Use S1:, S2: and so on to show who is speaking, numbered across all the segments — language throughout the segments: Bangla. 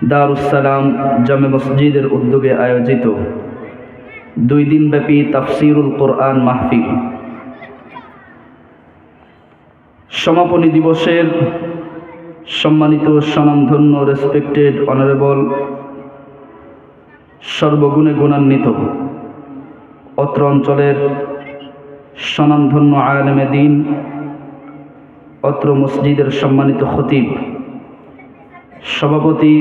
S1: দারুস সালাম জামে মসজিদের উদ্যোগে আয়োজিত 2 দিনব্যাপী তাফসিরুল কোরআন মাহফিল সমাপনী দিবসের সম্মানিত স্বনামধন্য রেসপেক্টেড অনারেবল সর্বগুণে গুণান্বিত অত্র অঞ্চলের স্বনামধন্য আলেমে দ্বীন অত্র মসজিদের সম্মানিত খতিব সভাপতি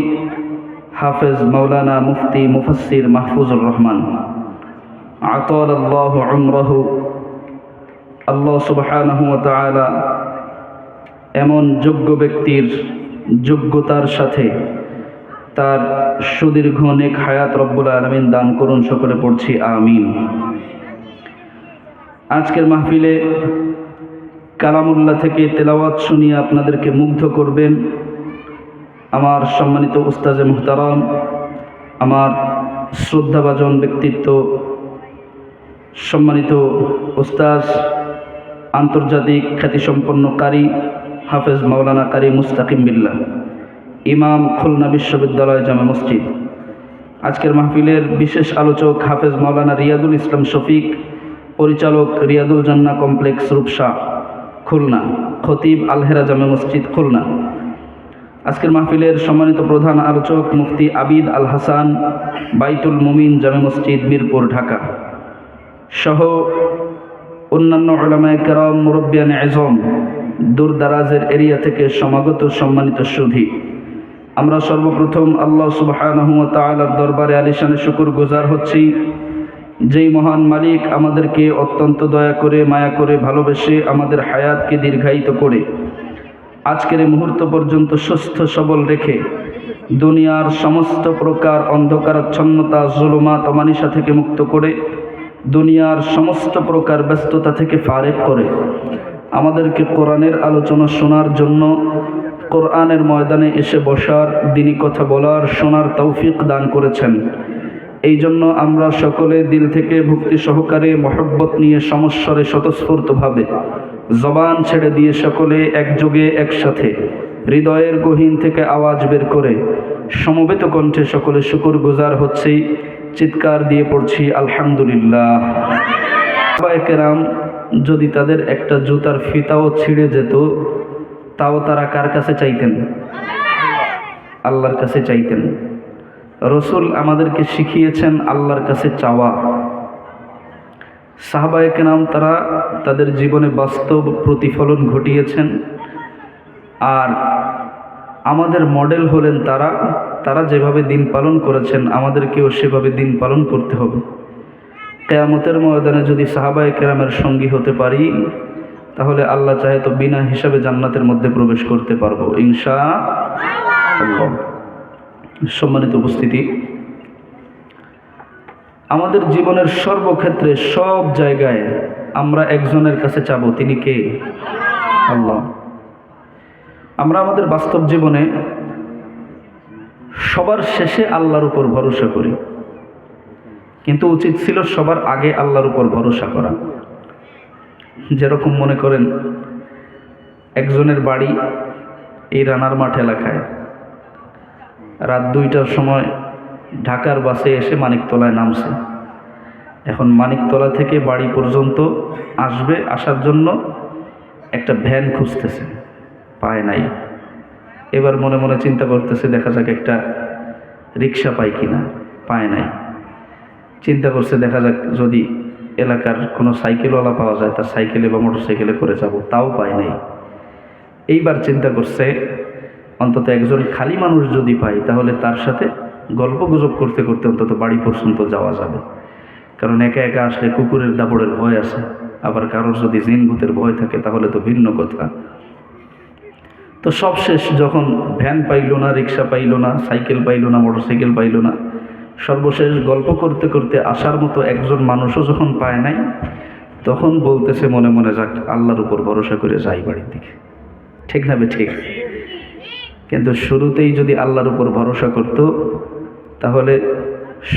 S1: হাফেজ মাওলানা মুফতি মুফাসসির মাহফুজুর রহমান আতালাল্লাহু উমরাহু। আল্লাহ সুবহানাহু ওয়া তাআলা এমন যোগ্য ব্যক্তির যোগ্যতার সাথে তার সুদীর্ঘ নেক হায়াত রব্বুল আলামিন দান করুন। সকলে পড়ছি আমিন। আজকের মাহফিলে কালামুল্লাহ থেকে তেলাওয়াত শুনিয়ে আপনাদেরকে মুগ্ধ করবেন আমার সম্মানিত উস্তাজে মুহতারাম, আমার শ্রদ্ধাভাজন ব্যক্তিত্ব, সম্মানিত উস্তাজ, আন্তর্জাতিক খ্যাতিসম্পন্ন কারি হাফেজ মাওলানা কারি মুস্তাকিম বিল্লাহ, ইমাম খুলনা বিশ্ববিদ্যালয় জামে মসজিদ। আজকের মাহফিলের বিশেষ আলোচক হাফেজ মাওলানা রিয়াদুল ইসলাম শফিক, পরিচালক রিয়াদুল জান্নাহ কমপ্লেক্স রূপসা খুলনা, খতিব আলহেরা জামে মসজিদ খুলনা। আজকের মাহফিলের সম্মানিত প্রধান আলোচক মুফতি আবিদ আল হাসান, বাইতুল মুমিন জামে মসজিদ মিরপুর ঢাকা সহ অন্যান্য উলামায়ে কেরাম, মুরব্বিয়ানে আযম, দূর দারাজের এরিয়া থেকে সমাগত সম্মানিত সুধী, আমরা সর্বপ্রথম আল্লাহ সুবহানাহু ওয়া তাআলার দরবারে আলিশানে শুকরগুজার হচ্ছি, যেই মহান মালিক আমাদেরকে অত্যন্ত দয়া করে, মায়া করে, ভালোবেসে আমাদের হায়াতকে দীর্ঘায়িত করে আজকের এই মুহূর্ত পর্যন্ত সুস্থ সবল রেখে দুনিয়ার সমস্ত প্রকার অন্ধকারাচ্ছন্নতা, জুলুমাত, অমানিসা থেকে মুক্ত করে দুনিয়ার সমস্ত প্রকার ব্যস্ততা থেকে ফারেক করে আমাদেরকে কোরআনের আলোচনা শোনার জন্য, কোরআনের ময়দানে এসে বসার, দ্বীনি কথা বলার, শোনার তৌফিক দান করেছেন। এই জন্য আমরা সকলে দিল থেকে ভক্তি সহকারে মহব্বত নিয়ে সমস্বরে স্বতঃস্ফূর্তভাবে জবান ছেড়ে দিয়ে সকলে একযোগে একসাথে হৃদয়ের গহীন থেকে আওয়াজ বের করে সমবেত কণ্ঠে সকলে শুকরগুজার হচ্ছি, চিৎকার দিয়ে পড়ছি আলহামদুলিল্লাহ। সাহাবায়ে কেরাম যদি তাদের একটা জুতার ফিতাও ছিঁড়ে যেত তাও তারা কার কাছে চাইতেন? আল্লাহর কাছে চাইতেন। রসুল আমাদেরকে শিখিয়েছেন আল্লাহর কাছে চাওয়া। সাহাবায়ে কেরাম তারা তাদের জীবনে বাস্তব প্রতিফলন ঘটিয়েছেন। আর আমাদের মডেল হলেন তারা যেভাবে দিন পালন করেছেন আমাদেরকেও সেভাবে দিন পালন করতে হবে। কিয়ামতের ময়দানে যদি সাহাবায়ে কেরামের সঙ্গী হতে পারি তাহলে আল্লাহ চাহে তো বিনা হিসাবে জান্নাতের মধ্যে প্রবেশ করতে পারবো ইনশাআল্লাহ। সম্মানিত উপস্থিতি, আমাদের জীবনের সর্বক্ষেত্রে সব জায়গায় আমরা একজনের কাছে চাবো, তিনি কে? আল্লাহ। আমরা আমাদের বাস্তব জীবনে সবার শেষে আল্লাহর উপর ভরসা করি, কিন্তু উচিত ছিল সবার আগে আল্লাহর উপর ভরসা করা। যেরকম মনে করেন একজনের বাড়ি এই রানার মাঠ এলাকায়, রাত 2টার সময় ঢাকার বাসে এসে মানিকতলায় নামছে। এখন মানিকতলা থেকে বাড়ি পর্যন্ত আসার জন্য একটা ভ্যান খুঁজতেছে, পায় নাই। এবার মনে মনে চিন্তা করতেছে দেখা যাক একটা রিক্সা পাই কিনা, পায় নাই। চিন্তা করছে দেখা যাক যদি এলাকার কোনো সাইকেলওয়ালা পাওয়া যায় তার সাইকেলে বা মোটর সাইকেলে করে যাব, তাও পায় নাই। এইবার চিন্তা করছে অন্তত একজন খালি মানুষ যদি পাই তাহলে তার সাথে গল্প গুজব করতে করতে অন্তত বাড়ি পর্যন্ত যাওয়া যাবে। কারণ একা একা আসলে কুকুরের দাপড়ের ভয় আছে, আবার কারোর যদি জিন ভূতের ভয় থাকে তাহলে তো ভিন্ন কথা। তো সবশেষ যখন ভ্যান পাইল না, রিক্সা পাইল না, সাইকেল পাইল না, মোটর সাইকেল পাইল না, সর্বশেষ গল্প করতে করতে আসার মতো একজন মানুষও যখন পায় নাই, তখন বলতেছে মনে মনে যাক আল্লাহর উপর ভরসা করে যাই বাড়ির দিকে। ঠিক না বে ঠিক? কিন্তু শুরুতেই যদি আল্লাহর উপর ভরসা করত তাহলে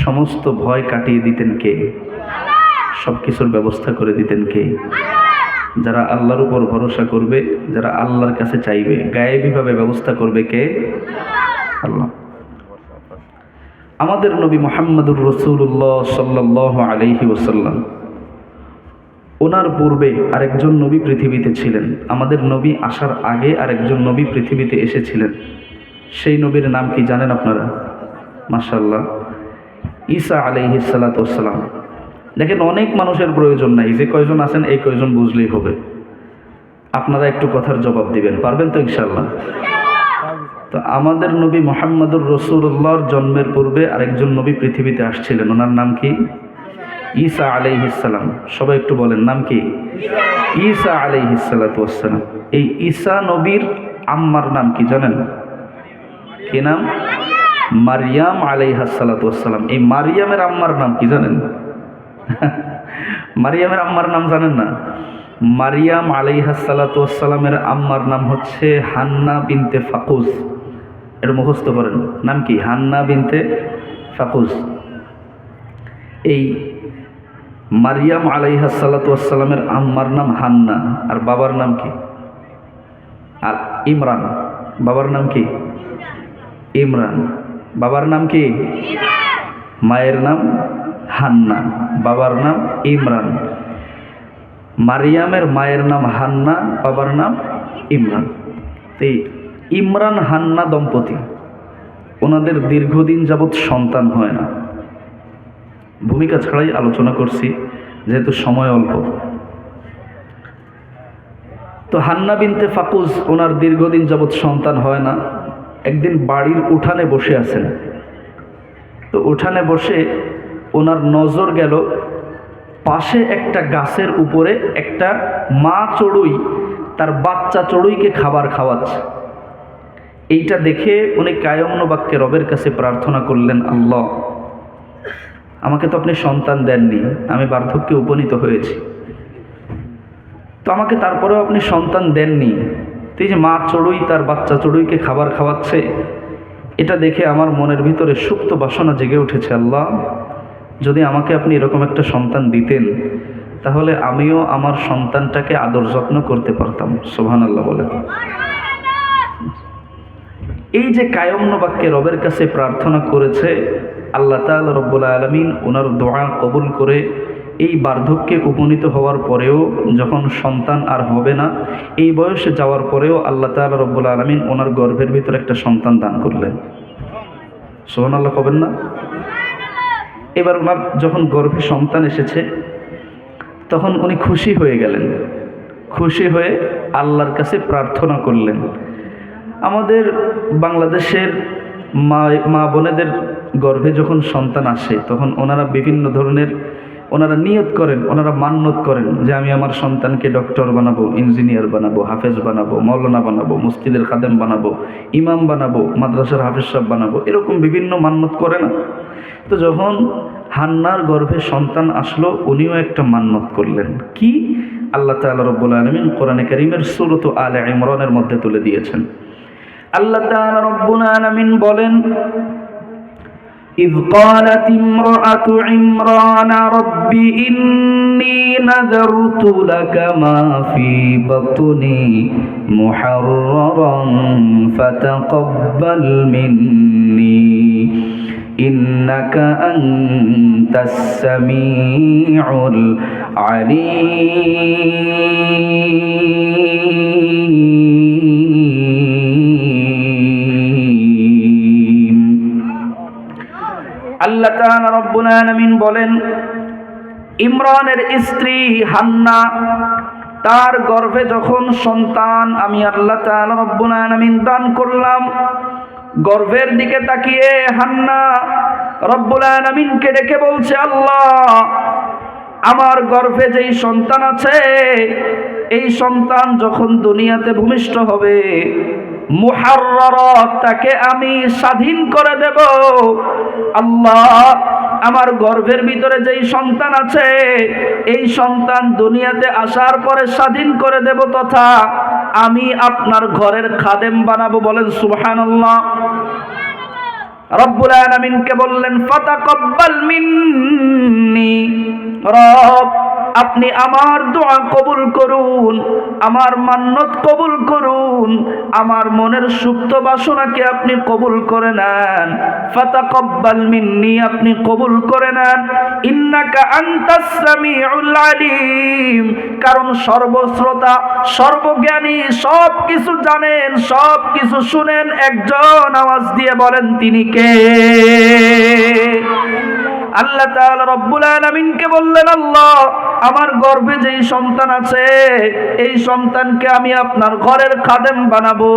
S1: সমস্ত ভয় কাটিয়ে দিতেন কে? সব কিছুর ব্যবস্থা করে দিতেন কে? যারা আল্লাহর উপর ভরসা করবে, যারা আল্লাহর কাছে চাইবে, গায়েবীভাবে ব্যবস্থা করবে কে? আল্লাহ। আমাদের নবী মুহাম্মদুর রাসূলুল্লাহ সাল্লাল্লাহু আলাইহি ওয়াসাল্লাম, ওনার পূর্বে আরেকজন নবী পৃথিবীতে ছিলেন। আমাদের নবী আসার আগে আরেকজন নবী পৃথিবীতে এসেছিলেন। সেই নবীর নাম কি জানেন আপনারা? মাশাআল্লাহ, ঈসা আলাইহিস সালাতু ওয়াসসালাম। দেখেন, অনেক মানুষের প্রয়োজন নাই, যে কয়জন আছেন এই কয়জন বুঝলেই হবে। আপনারা একটু কথার জবাব দিবেন, পারবেন তো ইনশাআল্লাহ? তো আমাদের নবী মুহাম্মদুর রাসূলুল্লাহর জন্মের পূর্বে আরেকজন নবী পৃথিবীতে আসছিলেন। ওনার নাম কি? ঈসা আলাইহিস সালাম। সবাই একটু বলেন, নাম কি? ঈসা আলাইহিস সালাতু ওয়াসসালাম। এই ঈসা নবীর আম্মার নাম কি জানেন? কি নাম? মারিয়াম আলাইহাস সালাতু ওয়াসসালাম। এই মারিয়ামের আম্মার নাম কি জানেন? মারিয়ামের আম্মার নাম জানেন না? মারিয়াম আলাইহাস সালাতু ওয়াসসালামের আম্মার নাম হচ্ছে হান্না বিনতে ফাকুজ। এটা মুখস্থ করেন, নাম কি? হান্না বিনতে ফাকুজ। এই মারিয়াম আলাইহাস সালাতু ওয়াসসালামের আম্মার নাম হান্না, আর বাবার নাম কি? আর ইমরান। বাবার নাম কি? ইমরান। বাবার নাম কি? মায়ের নাম হান্না, বাবার নাম ইমরান। মারিয়ামের মায়ের নাম হান্না, বাবার নাম ইমরান। এই ইমরান হান্না দম্পতি, ওনাদের দীর্ঘদিন যাবৎ সন্তান হয় না। ভূমিকা ছাড়াই আলোচনা করছি, যেহেতু সময় অল্প। তো হান্না বিনতে ফাকুজ, ওনার দীর্ঘদিন যাবৎ সন্তান হয় না। একদিন বাড়ির উঠানে বসে আছেন। তো উঠানে বসে ওনার নজর গেল পাশে একটা গাছের উপরে একটা মা চড়ুই তার বাচ্চা চড়ুইকে খাবার খাওয়াচ্ছে। এইটা দেখে উনি কায়মন বাক্যে রবের কাছে প্রার্থনা করলেন, আল্লাহ, আমাকে তো আপনি সন্তান দেননি, আমি বার্ধক্যে উপনীত হয়েছি, তো আমাকে তারপরেও আপনি সন্তান দেননি। তো এই যে মা চড়ুই তার বাচ্চা চড়ুইকে খাবার খাওয়াচ্ছে, এটা দেখে আমার মনের ভিতরে সুপ্ত বাসনা জেগে উঠেছে, আল্লাহ, যদি আমাকে আপনি এরকম একটা সন্তান দিতেন, তাহলে আমিও আমার সন্তানটাকে আদর যত্ন করতে পারতাম। সুবহানাল্লাহ বলেন। এই যে কায়মন বাক্যে রবের কাছে প্রার্থনা করেছে, আল্লাহ তাআলা রব্বুল আলামিন ওনার দোয়া কবুল করে এই বার্ধক্যে উপনীত হওয়ার পরেও, যখন সন্তান আর হবে না, এই বয়সে যাওয়ার পরেও আল্লাহ তাআলা রব্বুল আলামিন ওনার গর্ভের ভিতরে একটা সন্তান দান করলেন। সুবহানাল্লাহ কবেন না? এবার ওনার যখন গর্ভে সন্তান এসেছে, তখন উনি খুশি হয়ে গেলেন। খুশি হয়ে আল্লাহর কাছে প্রার্থনা করলেন। আমাদের বাংলাদেশের মা বোনেদের গর্ভে যখন সন্তান আসে, তখন ওনারা বিভিন্ন ধরনের ওনারা নিয়ত করেন, ওনারা মান্যত করেন যে আমি আমার সন্তানকে ডক্টর বানাবো, ইঞ্জিনিয়ার বানাবো, হাফেজ বানাবো, মৌলানা বানাবো, মসজিদের খাদেম বানাবো, ইমাম বানাবো, মাদ্রাসার হাফেজ সাহেব বানাবো, এরকম বিভিন্ন মান্যত করে না? তো যখন হান্নার গর্ভে সন্তান আসলো, উনিও একটা মান্যত করলেন। কি? আল্লাহ তাআলা রব্বুল আলামিন কোরআনে কারীমের সূরা আলে ইমরানের মধ্যে তুলে দিয়েছেন। আল্লাহ তাআলা রব্বুল আলামিন বলেন, إذ قالت امرأة عمران رب إني نذرت لك ما في بطني محررا فتقبل مني إنك أنت السميع العليم। আল্লাহ তাআলা রব্বুল আলামিন বলেন, ইমরানের স্ত্রী হান্না, তার গর্ভে যখন সন্তান আমি আল্লাহ তাআলা রব্বুল আলামিন দান করলাম, গর্ভের দিকে তাকিয়ে হান্না রব্বুল আলামিনকে ডেকে বলছে, আল্লাহ, আমার গর্ভে যেই সন্তান আছে, এই সন্তান যখন দুনিয়াতে ভূমিষ্ঠ হবে, মুহাররারা, তাকে আমি স্বাধীন করে দেব। আল্লাহ, আমার গর্ভের ভিতরে যেই সন্তান আছে, এই সন্তান দুনিয়াতে আসার পরে স্বাধীন করে দেব, তথা আমি আপনার ঘরের খাদেম বানাবো। বলেন সুবহানাল্লাহ। রব্বুল আলামিনকে বললেন, ফাতাকাব্বাল মিন্নি, রব আপনি আমার দোয়া কবুল করুন, আমার মান্নত কবুল করুন, আমার মনের সুপ্ত বাসনাকে আপনি কবুল করে নেন। ফাতাকাব্বাল মিন্নি, আপনি কবুল করে নেন। ইন্নাকা আনতাস সামিউল আলিম, কারণ সর্বশ্রোতা সর্বজ্ঞানী, সব কিছু জানেন, সব কিছু শুনেন। একজন আওয়াজ দিয়ে বলেন তিনি কে? আল্লাহ তাআলা রব্বুল আলামিনকে বললেন, আল্লাহ আমার গর্ভে যেই সন্তান আছে এই সন্তানকে আমি আপনার ঘরের খাদেম বানাবো।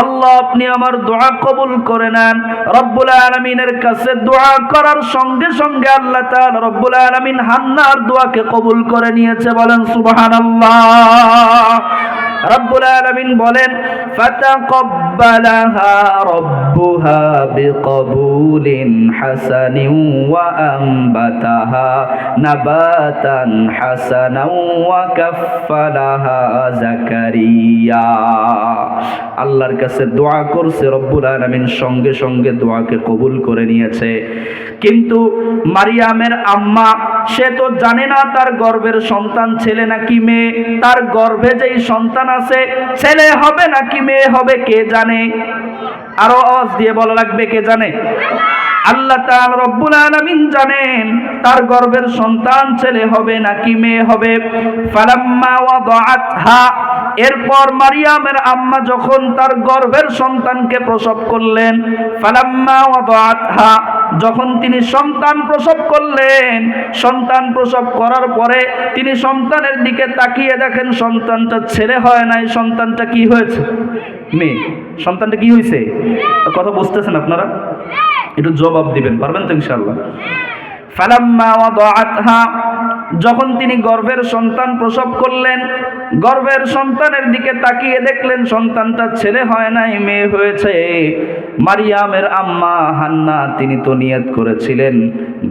S1: আল্লাহ আপনি আমার দোয়া কবুল করে নেন। রব্বুল আলামিনের কাছে দোয়া করার সঙ্গে সঙ্গে আল্লাহ তাআলা রব্বুল আলামিন হান্নার দোয়াকে কবুল করে নিয়েছে। বলেন সুবহানাল্লাহ। রব্বুল আলামিন বলেন, ফাতাকাব্বালাহা রাব্বুহা বিকবুলিন হাসানিন ওয়া আনবাতাহা নাবাতান হাসানান ওয়া কাফফালাহা যাকারিয়া। আল্লাহর কাছে দোয়া করছে, রব্বুল আলামিন সঙ্গে সঙ্গে দোয়াকে কবুল করে নিয়েছে। কিন্তু মারিয়ামের আম্মা সে তো জানে না তার গর্ভের সন্তান ছেলে নাকি মেয়ে। তার গর্ভে যেই সন্তান আছে ছেলে হবে নাকি মেয়ে হবে কে জানে? আরো আওয়াজ দিয়ে বলা লাগবে, কে জানে? আল্লাহ তাআলা রব্বুল আলামিন জানেন তার গর্ভের সন্তান ছেলে হবে নাকি মেয়ে হবে। ফালাম্মা ওয়াদাআতহা, এরপর মারিয়ামের আম্মা যখন তার গর্ভের সন্তানকে প্রসব করলেন, ফালাম্মা ওয়াদাআতহা, যখন তিনি সন্তান প্রসব করলেন, সন্তান প্রসব করার পরে তিনি সন্তানের দিকে তাকিয়ে দেখেন সন্তানটা ছেলে হয় নাই, সন্তানটা কি হয়েছে? মেয়ে। সন্তানটা কি হয়েছে? কথা বুঝতেছেন আপনারা? একটু জবাব দিবেন, পারবেন তো ইনশাআল্লাহ? ফালাম্মা ওয়াদাআতহা, যখন তিনি গর্ভের সন্তান প্রসব করলেন, গর্ভের সন্তানের দিকে তাকিয়ে দেখলেন সন্তানটা ছেলে হয় নাই, মেয়ে হয়েছে। মারিয়ামের আম্মা হান্না তিনি তো নিয়ত করেছিলেন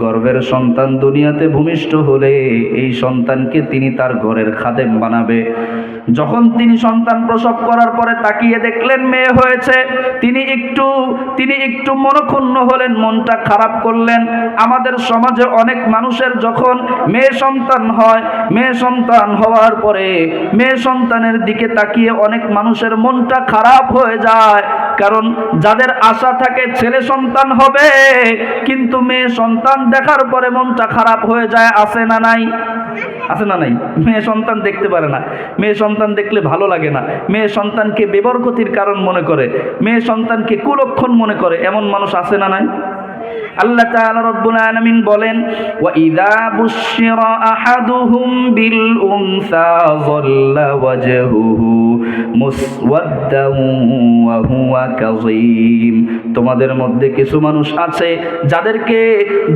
S1: গর্ভের সন্তান দুনিয়াতে ভূমিষ্ঠ হলে এই সন্তানকে তিনি তার ঘরের খাদেম বানাবে। যখন তিনি সন্তান প্রসব করার পরে তাকিয়ে দেখলেন মেয়ে হয়েছে, তিনি একটু মনক্ষুণ্ণ হলেন, মনটা খারাপ করলেন। আমাদের সমাজে অনেক মানুষের যখন মেয়ে সন্তান হয়, মেয়ে সন্তান হওয়ার পরে মেয়ে সন্তানের দিকে তাকিয়ে অনেক মানুষের মনটা খারাপ হয়ে যায়। কারণ যাদের আশা থাকে ছেলে সন্তান হবে, কিন্তু মেয়ে সন্তান দেখার পরে মনটা খারাপ হয়ে যায়। আছে না নাই? আছে না নাই? মেয়ে সন্তান দেখতে পারে না, মেয়ে সন্তান দেখলে ভালো লাগে না, মেয়ে সন্তানকে বেবরকতির কারণ মনে করে, মেয়ে সন্তানকে কুলক্ষণ মনে করে, এমন মানুষ আছে না নাই? আল্লাহ তাআলা রব্বুল আলামিন বলেন, ওয়া ইযা বুশশিরা আহাদুহুম বিল উনসা যাল্লা ওয়াজহুহু মুসওয়াদ্দান ওয়া হুয়া কাযীম। তোমাদের মধ্যে কিছু মানুষ আছে যাদেরকে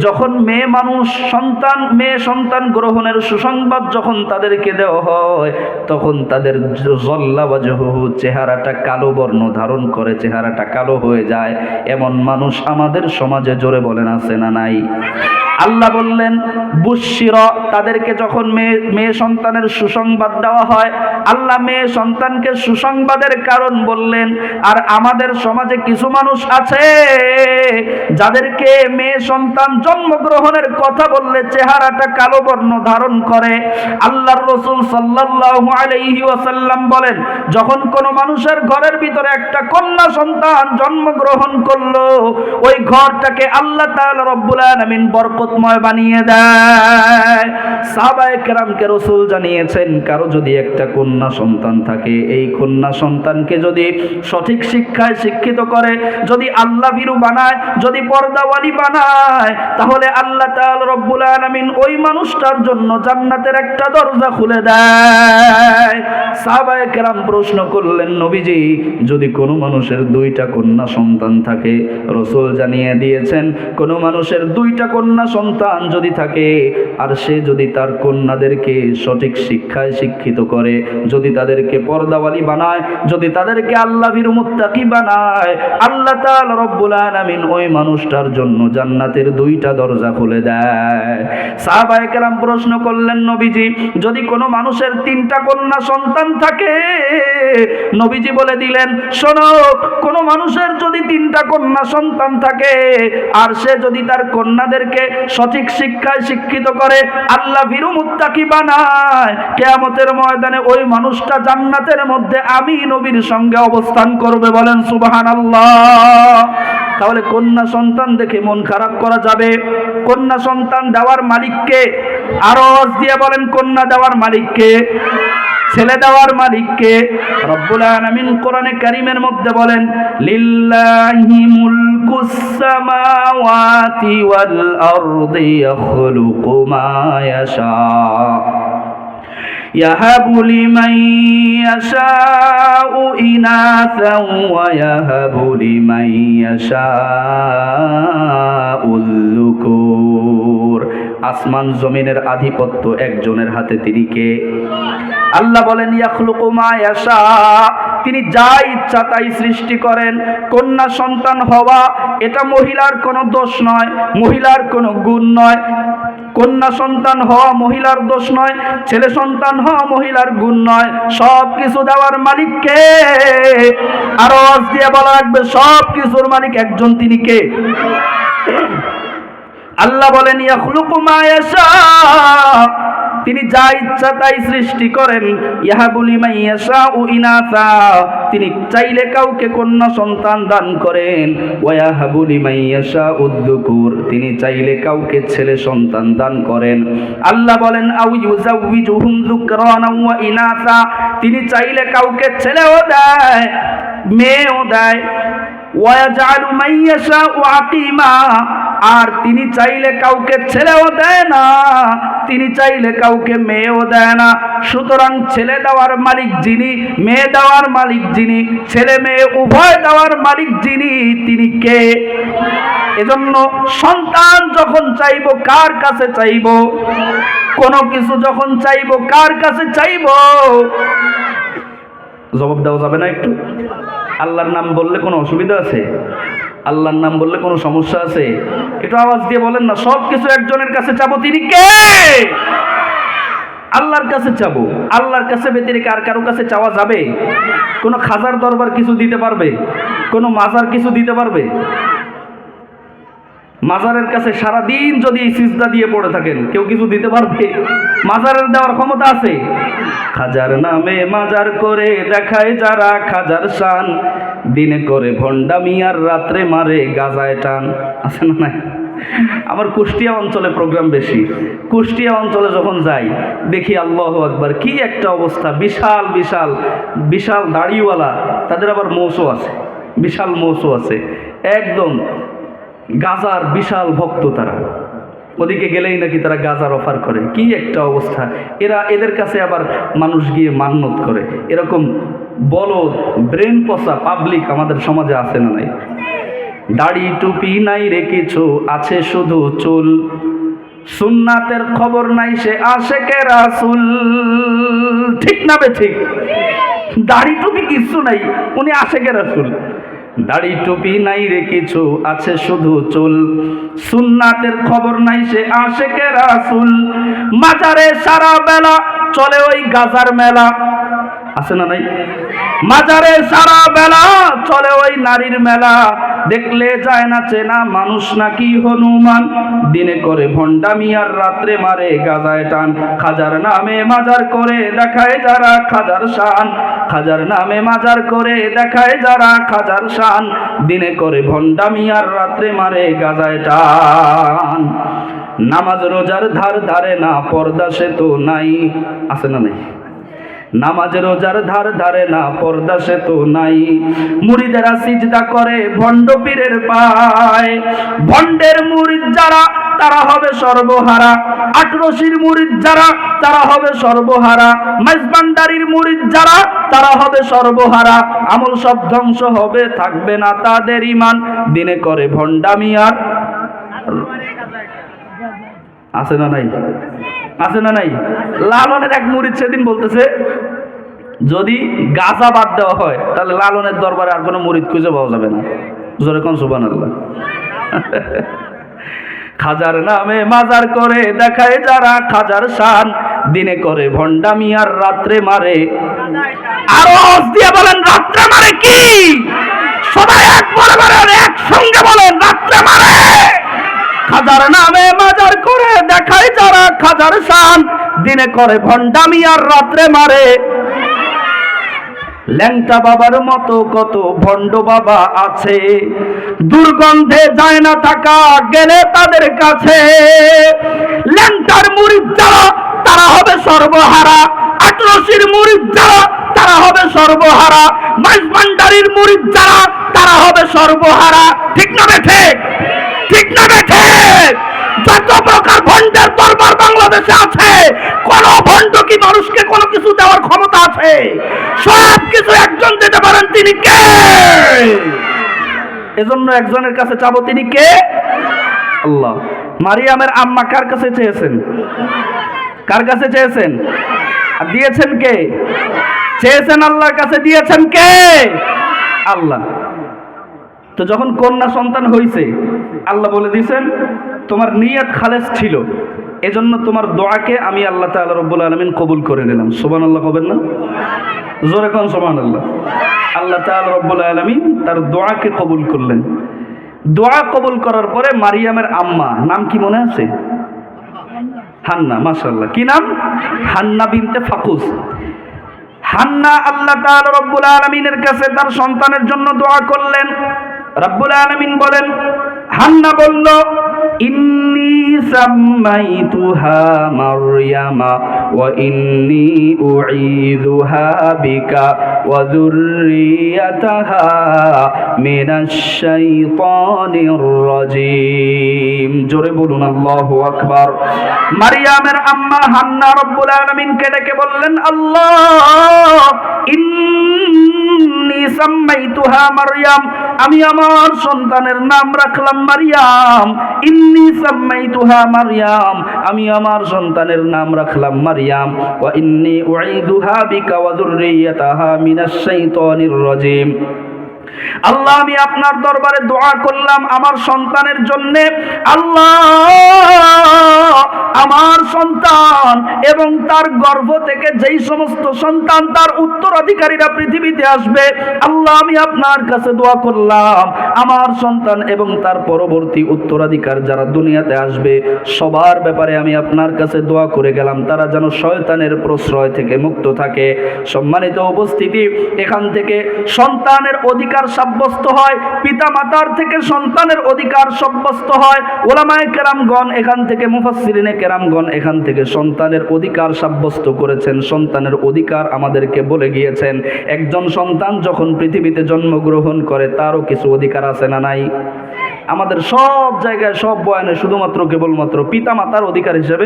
S1: যখন মেয়ে সন্তান গ্রহণের সুসংবাদ যখন তাদেরকে দেওয়া হয়, তখন তাদের যাল্লা ওয়াজহুহু, চেহারাটা কালো বর্ণ ধারণ করে, চেহারাটা কালো হয়ে যায়। এমন মানুষ আমাদের সমাজে জোরে বলেন আছে না নাই? আল্লাহ বললেন বুশশিরা, তাদেরকে যখন মেয়ে সন্তানের সুসংবাদ দেওয়া হয়, আল্লাহ মেয়ে সন্তানকে সুসংবাদের কারণ বললেন। আর আমাদের সমাজে কিছু মানুষ আছে যাদেরকে মেয়ে সন্তান জন্মগ্রহণের কথা বললে চেহারাটা কালো বর্ণ ধারণ করে। আল্লাহর রাসূল সাল্লাল্লাহু আলাইহি ওয়াসাল্লাম বলেন, যখন কোনো মানুষের ঘরের ভিতরে একটা কন্যা সন্তান জন্মগ্রহণ করলো, ওই ঘরটাকে আল্লাহ তাআলা রব্বুল আলামিন বরকতময় বানিয়ে দেয়। সাহাবায়ে কেরামকে রাসূল জানিয়েছেন, কারো যদি একটা কন্যা সন্তান থাকে, এই কন্যা সন্তানকে যদি সঠিক শিক্ষায় শিক্ষিত করে, যদি আল্লাহ ভীরু বানায়, যদি পর্দাওয়ালি বানায়, তাহলে আল্লাহ তাআলা রব্বুল আলামিন ওই মানুষটার জন্য জান্নাতের একটা দরজা খুলে দেয়। সাহাবায়ে কেরাম প্রশ্ন করলেন, নবীজি যদি কোনো মানুষের দুইটা কন্যা সন্তান থাকে, রাসূল জানিয়ে দিয়েছেন কোনো মানুষের দুইটা কন্যা সন্তান যদি থাকে, আর সে যদি তার কন্যাদেরকে সঠিক শিক্ষায় শিক্ষিত করে, যদি তাদেরকে পর্দাওয়ালি বানায়, যদি তাদেরকে আল্লাহ ভীরু মুত্তাকি বানায়, আল্লাহ তাআলা রব্বুল আলামিন ওই মানুষ মানুষটার জন্য জান্নাতের 2টা দরজা খুলে দেয়। সাহাবায়ে কেরাম প্রশ্ন করলেন, নবীজি যদি কোনো মানুষের 3টা কন্যা সন্তান থাকে, নবীজি বলে দিলেন, শোনো, কোনো মানুষের যদি 3টা কন্যা সন্তান থাকে আর সে যদি তার কন্যাদেরকে সঠিক শিক্ষায় শিক্ষিত করে, আল্লাহ ভীরু মুত্তাকি বানায়, কিয়ামতের ময়দানে ওই মানুষটা জান্নাতের মধ্যে আমি নবীর সঙ্গে অবস্থান করবে। বলেন সুবহানাল্লাহ। তাহলে কন্যা সন্তান দেখে মন খারাপ করা যাবে? কন্যা সন্তান দেওয়ার মালিককে? আরজ দিয়ে বলেন, কন্যা দেওয়ার মালিককে? ছেলে দেওয়ার মালিককে? রব্বুল আলামিন কোরআনে কারীমের মধ্যে বলেন, লিল্লাহি মুলকুস সামাওয়াতি ওয়াল আরদি ইয়াখলুকু মা ইয়াশা ইয়াহাবু লিমান ইয়াশাউ ইনাসা ওয়া ইয়াহাবু লিমান ইয়াশাউ যুকুর। আসমান জমিনের আধিপত্য একজনের হাতে, তিনি কে? আল্লাহ বলেন, ইয়াখলুকু মা ইয়াশা, তিনি যা ইচ্ছা তাই সৃষ্টি করেন। কন্যা সন্তান হওয়া এটা মহিলার কোনো দোষ নয়, মহিলার কোনো গুণ নয়। কন্যা সন্তান হওয়া মহিলার দোষ নয়, ছেলে সন্তান হওয়া মহিলার গুণ নয়। সব কিছু দেওয়ার মালিক কে? আরো আওয়াজ দিয়ে বলা লাগবে, সব কিছুর মালিক একজন, তিনি কে? আল্লাহ বলেন, ইয়াখলুকু মা ইয়াশা, তিনি যা ইচ্ছা তাই সৃষ্টি করেন। ইয়াহাবু লিমান ইয়াশাউ ইনাসা, তিনি চাইলে কাউকে কন্যা সন্তান দান করেন। ওয়া ইয়াহাবু লিমান ইয়াশাউ যুকুর, তিনি চাইলে কাউকে ছেলে সন্তান দান করেন। আল্লাহ বলেন, আউ ইউযাউযুহুম যুকরানা ওয়া ইনাসা, তিনি চাইলে কাউকে ছেলেও দেয় মেয়েও দেয়। ওয়া ইয়াজআলু মান ইয়াশাউ আকিমা, আর তিনি চাইলে কাউকে ছেলেও দেয় না, তিনি চাইলে কাউকে মেয়েও দেয় না। সুতরাং ছেলে দেওয়ার মালিক যিনি, মেয়ে দেওয়ার মালিক যিনি, ছেলে মেয়ে উভয় দেওয়ার মালিক যিনি, তিনি কে? এজন্য সন্তান যখন চাইবো কার কাছে চাইবো? কোনো কিছু যখন চাইবো কার কাছে চাইবো? জবাব দেওয়া যাবে না একটু? আল্লাহর নাম বললে কোনো অসুবিধা আছে? আল্লাহর নাম বললে কোনো সমস্যা আছে? একটু আওয়াজ দিয়ে বলেন না, সব কিছু একজনের কাছে চাবো, তিনি কে? আল্লাহর কাছে চাবো। আল্লাহর কাছে ব্যতিরেকে আর কারো কাছে চাওয়া যাবে? কোনো খাজার দরবার কিছু দিতে পারবে? কোনো মাজার কিছু দিতে পারবে? মাজারের কাছে সারাদিন যদি এই সিজদা দিয়ে পড়ে থাকেন, কেউ কিছু দিতে পারবে? মাজারের দেওয়ার ক্ষমতা আছে? খাজার নামে মাজার করে দেখায় যারা খাজার শান, দিনে করে ভণ্ডামি আর রাত্রে মারে গাজায় টান। আছে না নাই? আমার কুষ্টিয়া অঞ্চলে প্রোগ্রাম বেশি। কুষ্টিয়া অঞ্চলে যখন যাই দেখি, আল্লাহু আকবার, কি একটা অবস্থা! বিশাল বিশাল বিশাল দাড়িওয়ালা, তাদের আবার মৌসও আছে, বিশাল মৌসও আছে, একদম গাজার বিশাল ভক্ত তারা। ওদিকে গেলেই নাকি তারা গাজার অফার করে। কি একটা অবস্থা! এদের কাছে আবার মানুষ গিয়ে মান্নত করে। এরকম বলদ ব্রেন পচা পাবলিক আমাদের সমাজে আছে না নাই? দাড়ি টুপি নাই রে কিছু, আছে শুধু চুল, সুন্নাতের খবর নাই সে আশেকে রাসূল। ঠিক না বে ঠিক? দাড়ি টুপি কিছু নাই, উনি আশেকে রাসূল। দাড়ি টুপি নাই রে কিছু, আছে শুধু চুল, সুন্নাতের খবর নাই সে আশেকে রাসূল। মাজারে সারা বেলা চলে ওই গাজার মেলা। আছে না নাই? মাজারে সারা বেলা চলে ওই নারীর মেলা, দেখলে যায় না চেনা মানুষ নাকি হনুমান, দিনে করে ভণ্ডামি আর রাত্রে মারে গাজায় টান। খাজার নামে মাজার করে দেখায় যারা খাজার শান, খাজার নামে মাজার করে দেখায় যারা খাজার শান, দিনে করে ভণ্ডামি আর রাত্রে মারে গাজায় টান। নামাজ রোজার ধার ধারে না, পর্দা সে তো নাই। আছে না নাই? নামাজ রোজার ধার ধারে না, পর্দা সে তো নাই। মুরিদেরা সিজদা করে ভণ্ড পীরের পায়, ভণ্ডের মুরিদ যারা তারা হবে সর্বহারা। আটরশির মুরিদ যারা তারা হবে সর্বহারা, মাইজবান্ডারির মুরিদ যারা তারা হবে সর্বহারা। আমল সব ধ্বংস হবে, থাকবে না তাদের ঈমান, দিনে করে ভণ্ডামি আর। আছে না নাই? আছে না নাই? লালনের এক মুরিদ সেদিন বলতেছে, যদি গাঁজা বাদ দেওয়া হয় তাহলে লালনের দরবারে আর কোনো মুরিদ খুঁজে পাওয়া যাবে না। জোরে কোন সুবহানাল্লাহ। খাজার নামে মাজার করে দেখায় যারা খাজার শান, দিনে করে ভণ্ডামি আর রাত্রে মারে। আরো দিয়ে বলেন রাত্রে মারে কি? সবাই এক বলে বলেন, একসঙ্গে বলেন রাত্রে মারে। খাজার নামে মাজার করে দেখায় যারা খাজার শান, দিনে করে ভণ্ডামি আর রাত্রে মারে। ল্যাংটা বাবার মতো কত ভণ্ড বাবা আছে, দুর্গন্ধে যায় না থাকা গেলে তাদের কাছে। ল্যাংটার মুরিদ যারা তারা হবে সর্বহারা, আটরশির মুরিদ যারা তারা হবে সর্বহারা, মাইজভান্ডারির মুরিদ যারা তারা হবে সর্বহারা। ঠিক না বেঠে? ঠিক না বেঠে? যত প্রকার ভণ্ডের দরবার বাংলাদেশে আছে, কোন ভণ্ড কি মানুষকে কোনো কিছু দেওয়ার ক্ষমতা আছে? সব কিছু একজন দিতে পারেন, তিনি কে? এজন্য একজনের কাছে চাবো, তিনি কে? আল্লাহ। মারিয়ামের আম্মা কার কাছে চেয়েছেন? কার কাছে চেয়েছেন? আর দিয়েছেন কে? চেয়েছেন আল্লাহর কাছে, দিয়েছেন কে? আল্লাহ। তো যখন কন্যা সন্তান হইছে, আল্লাহ বলে দিয়েছেন তোমার নিয়ত খালেস ছিল, এজন্য তোমার দোয়াকে আমি আল্লাহ তাআলা রব্বুল আলামিন কবুল করে নিলাম। সুবহানাল্লাহ কবেন না? জোরে কোন সুবহানাল্লাহ। আল্লাহ তাআলা রব্বুল আলামিন তার দোয়াকে কবুল করলেন। দোয়া কবুল করার পরে মারিয়ামের আম্মা নাম কি মনে আছে? হান্না। মাশাআল্লাহ। কি নাম? হান্না বিনতে ফাকুস। হান্না আল্লাহ তাআলা রব্বুল আলামিনের কাছে তার সন্তানের জন্য দোয়া করলেন। রব্বুল আলামিন বলেন, হান্না বলল, ইন্নী সাম্মাইতুহা মারইয়ামা ওয়া ইন্নী উঈযুহা বিকা ওয়া যুররিয়াতাহা মিনাশ শাইতানির রাজীম। জোরে বলুন আল্লাহু আকবার। মারিয়ামের আম্মা হান্না রব্বুল আলামিনকে ডেকে বললেন, আল্লাহ, ইন্নী সাম্মাইতুহা মারইয়াম, আমি আমার সন্তানের নাম রাখলাম মারিয়াম। ইন্নী সাম্মাইতুহা মারিয়াম, আমি আমার সন্তানের নাম রাখলাম মারিয়াম। ওয়া ইন্নী উঈদুহা বিকা ওয়া যুররিয়াতাহা মিনাশ শাইতানির রাজীম। আল্লাহ, আমি আপনার দরবারে দোয়া করলাম আমার সন্তানের জন্য। আল্লাহ, আমার সন্তান এবং তার গর্ভ থেকে যেই সমস্ত সন্তান তার উত্তরাধিকারীরা পৃথিবীতে আসবে, আল্লাহ, আমি আপনার কাছে দোয়া করলাম আমার সন্তান এবং তার পরবর্তী উত্তরাধিকার যারা দুনিয়াতে আসবে সবার ব্যাপারে আমি আপনার কাছে দোয়া করে গেলাম, তারা যেন শয়তানের প্রশ্রয় থেকে মুক্ত থাকে। সম্মানিত উপস্থিতি, এখান থেকে সন্তানের অধিকার সাব্যস্ত হয়, পিতা মাতার থেকে সন্তানের অধিকার সাব্যস্ত হয়। ওলামায়ে কেরামগণ এখান থেকে, মুফাসসিরিনে কেরামগণ এখান থেকে সন্তানের অধিকার সাব্যস্ত করেছেন। সন্তানের অধিকার আমাদেরকে বলে গিয়েছেন, একজন সন্তান যখন পৃথিবীতে জন্মগ্রহণ করে তারও কিছু অধিকার আছে না নাই? আমাদের সব জায়গায় সব বয়ানে শুধুমাত্র কেবলমাত্র পিতামাতার অধিকার হিসেবে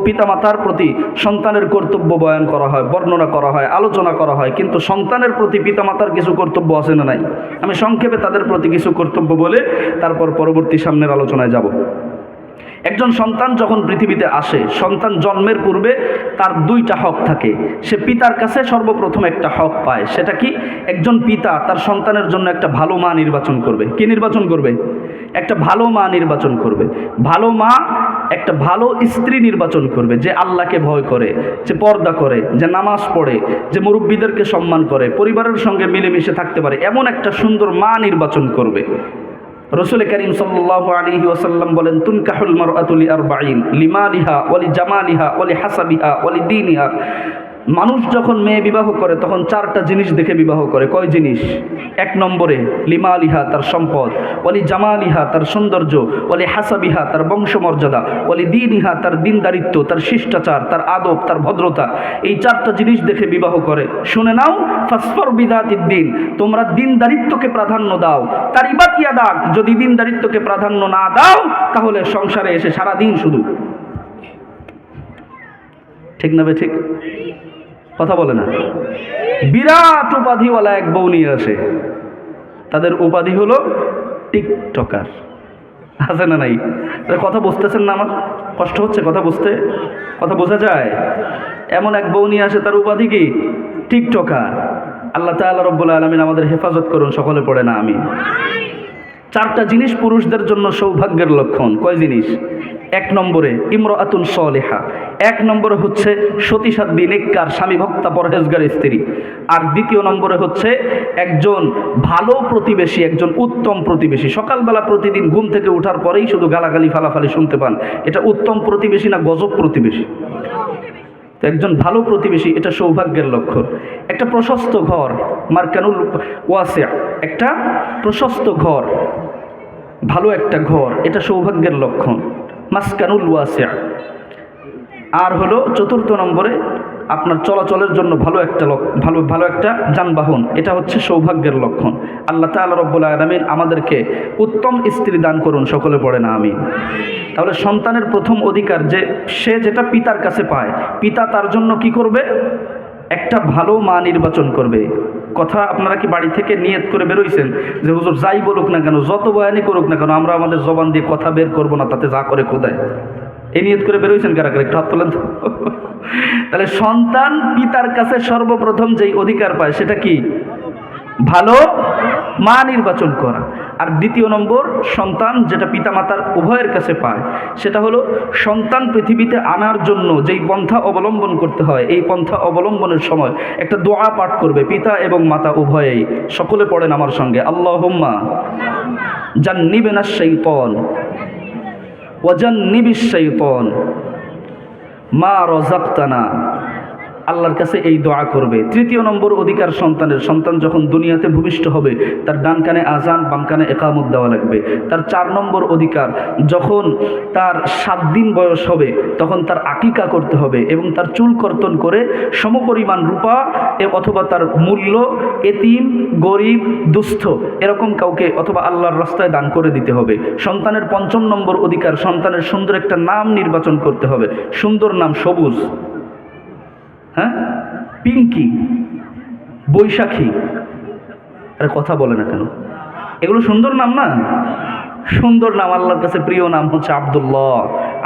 S1: পিতামাতার প্রতি সন্তানের কর্তব্য বয়ান করা হয়, বর্ণনা করা হয়, আলোচনা করা হয়, কিন্তু সন্তানের প্রতি পিতামাতার কিছু কর্তব্য আছে না নাই? আমি সংক্ষেপে তাদের প্রতি কিছু কর্তব্য বলে তারপর পরবর্তী সামনের আলোচনায় যাব। একজন সন্তান যখন পৃথিবীতে আসে, সন্তান জন্মের পূর্বে তার দুইটা হক থাকে। সে পিতার কাছে সর্বপ্রথম একটা হক পায়। সেটা কি? একজন পিতা তার সন্তানের জন্য একটা ভালো মা নির্বাচন করবে। কি নির্বাচন করবে? একটা ভালো মা নির্বাচন করবে। ভালো মা একটা ভালো স্ত্রী নির্বাচন করবে, যে আল্লাহকে ভয় করে, যে পর্দা করে, যে নামাজ পড়ে, যে মুরব্বীদেরকে সম্মান করে, পরিবারের সঙ্গে মিলেমিশে থাকতে পারে, এমন একটা সুন্দর মা নির্বাচন করবে। রাসূল করিম সাল্লাল্লাহু আলাইহি ওয়াসাল্লাম বলেন, তুনকাহুল মারআতু লিআরবাঈন, লিমালিহা ওয়া লিজামালিহা ওয়া লিহাসাবিহা ওয়া লিদীনিহা। মানুষ যখন মেয়ে বিবাহ করে তখন চারটা জিনিস দেখে বিবাহ করে। কয় জিনিস? এক নম্বরে লিমালিহা, তার সম্পদ, ওয়ালি জামালিহা, তার সৌন্দর্য, ওয়ালি হাসাবিহা, তার বংশমর্যাদা, ওয়ালি দীনিহা, তার দিনদারিত্ব, তার শিষ্টাচার, তার আদব, তার ভদ্রতা। এই চারটা জিনিস দেখে বিবাহ করে। শুনে নাও, ফাসফর বিদাতিদ দ্বীন, তোমরা দিনদারিত্বকে প্রাধান্য দাও। তার ইবাতিয়া দাগ, যদি দিনদারিত্বকে প্রাধান্য না দাও তাহলে সংসারে এসে সারাদিন শুধু, ঠিক না? ঠিক কথা বলে না? বিরাট উপাধিওয়ালা এক বউ নিয়ে আসে, তাদের উপাধি হলো টিকটকার। আছে না নাই? কথা বুঝতেছেন না? আমার কষ্ট হচ্ছে কথা বুঝতে, কথা বোঝা যায়? এমন এক বউ নিয়ে আসে, তার উপাধি কি? টিকটকার। আল্লাহ তাআলা রব্বুল আলামিন আমাদের হেফাজত করুন, সকলে পড়ে না আমিন। চারটা জিনিস পুরুষদের জন্য সৌভাগ্যের লক্ষণ। কয় জিনিস? এক নম্বরে ইমরাতুন সলিহা, এক নম্বরে হচ্ছে সতীসাধ্বী নেককার স্বামী ভক্তা পরহেজগার স্ত্রী, আর দ্বিতীয় নম্বরে হচ্ছে একজন ভালো প্রতিবেশী, একজন উত্তম প্রতিবেশী। সকালবেলা প্রতিদিন ঘুম থেকে ওঠার পরেই শুধু গালাগালি ফালাফালি শুনতে পান, এটা উত্তম প্রতিবেশী না গজব প্রতিবেশী? তো একজন ভালো প্রতিবেশী, এটা সৌভাগ্যের লক্ষণ। একটা প্রশস্ত ঘর, মারকানুল ওয়াসিয়া, একটা প্রশস্ত ঘর, ভালো একটা ঘর, এটা সৌভাগ্যের লক্ষণ, মাসকানুল ওয়াসিয়া। আর হলো চতুর্থ নম্বরে আপনার চলাচলের জন্য ভালো একটা যানবাহন, এটা হচ্ছে সৌভাগ্যের লক্ষণ। আল্লাহ তাআলা রব্বুল আলামিন আমাদেরকে উত্তম স্ত্রী দান করুন, সকলে পড়ে না আমিন। তাহলে সন্তানের প্রথম অধিকার যে সে যেটা পিতার কাছে পায়, পিতা তার জন্য কি করবে? একটা ভালো মা নির্বাচন করবে। কথা আপনারা কি বাড়ি থেকে নিয়ত করে বেরোইছেন যে হুজুর যাই বলুক না কেন, যত বয়ানই করুক না কেন, আমরা আমাদের জবান দিয়ে কথা বের করবো না, তাতে যা করে খোদায়? এই নিয়ত করে বেরোইছেন কারা কারা? একটু হাত তোলেন তো। তাহলে সন্তান পিতার কাছে সর্বপ্রথম যেই অধিকার পায় সেটা কি? ভালো মা নির্বাচন করা। আর দ্বিতীয় নম্বর সন্তান যেটা পিতামাতার উভয়ের কাছে পায় সেটা হলো সন্তান পৃথিবীতে আনার জন্য যেই পন্থা অবলম্বন করতে হয়, এই পন্থা অবলম্বনের সময় একটা দোয়া পাঠ করবে পিতা এবং মাতা উভয়েই। সকলে পড়েন আমার সঙ্গে, আল্লাহুম্মা জান্নিবনাশ শাইতান ওয়া জান্নিবিশ শাইতান মা রাযাকতানা। আল্লাহর কাছে এই দোয়া করবে। তৃতীয় নম্বর অধিকার সন্তানের, সন্তান যখন দুনিয়াতে ভূমিষ্ঠ হবে তার ডান কানে আজান, বাম কানে একামত দেওয়া লাগবে। তার 4 নম্বর অধিকার, যখন তার 7 দিন বয়স হবে তখন তার আকিকা করতে হবে এবং তার চুল কর্তন করে সমপরিমাণ রূপা অথবা তার মূল্য এতিম, গরিব, দুস্থ এরকম কাউকে অথবা আল্লাহর রাস্তায় দান করে দিতে হবে। সন্তানের 5 নম্বর অধিকার, সন্তানের সুন্দর একটা নাম নির্বাচন করতে হবে। সুন্দর নাম সবুজ, হ্যাঁ, পিঙ্কি, বৈশাখী। আরে কথা বলে না কেন? এগুলো সুন্দর নাম না? সুন্দর নাম, আল্লাহর কাছে প্রিয় নাম হচ্ছে আব্দুল্লাহ,